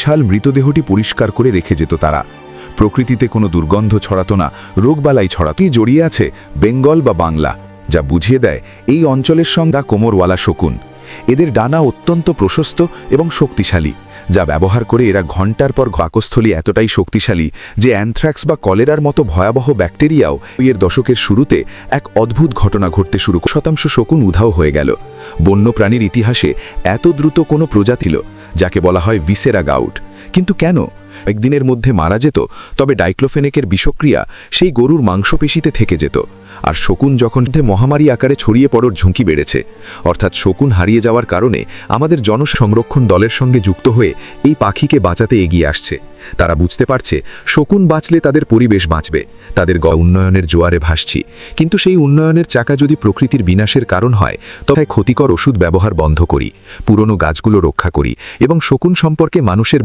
বিশাল মৃতদেহটি পরিষ্কার করে রেখে যেত তারা। প্রকৃতিতে কোনো দুর্গন্ধ ছড়াতো না, রোগবালাই ছড়াতোই জড়িয়ে আছে বেঙ্গল বা বাংলা, যা বুঝিয়ে দেয় এই অঞ্চলের সঙ্গে কোমরওয়ালা শকুন। এদের ডানা অত্যন্ত প্রশস্ত এবং শক্তিশালী, যা ব্যবহার করে এরা ঘণ্টার পর পাকস্থলী এতটাই শক্তিশালী যে অ্যানথ্রাক্স বা কলেরার মতো ভয়াবহ ব্যাকটেরিয়াও এর দশকের শুরুতে এক অদ্ভুত ঘটনা ঘটতে শুরু। শতাংশ শকুন উধাও হয়ে গেল। বন্যপ্রাণীর ইতিহাসে এত দ্রুত কোনো প্রজাতি ছিল যাকে বলা হয় ভিসেরা গাউট। কিন্তু কেন? একদিনের মধ্যে মারা যেত, তবে ডাইক্লোফেনেকের বিষক্রিয়া সেই গরুর মাংসপেশিতে থেকে যেত। আর শকুন যখন মহামারী আকারে ছড়িয়ে পড়ার ঝুঁকি বেড়েছে, অর্থাৎ শকুন হারিয়ে যাওয়ার কারণে আমাদের জনসংরক্ষণ দলের সঙ্গে যুক্ত হয়ে এই পাখিকে বাঁচাতে এগিয়ে আসছে। তারা বুঝতে পারছে শকুন বাঁচলে তাদের পরিবেশ বাঁচবে, তাদের উন্নয়নের জোয়ারে ভাসছি। কিন্তু সেই উন্নয়নের চাকা যদি প্রকৃতির বিনাশের কারণ হয়, তবে ক্ষতিকর ওষুধ ব্যবহার বন্ধ করি, পুরনো গাছগুলো রক্ষা করি এবং শকুন সম্পর্কে মানুষের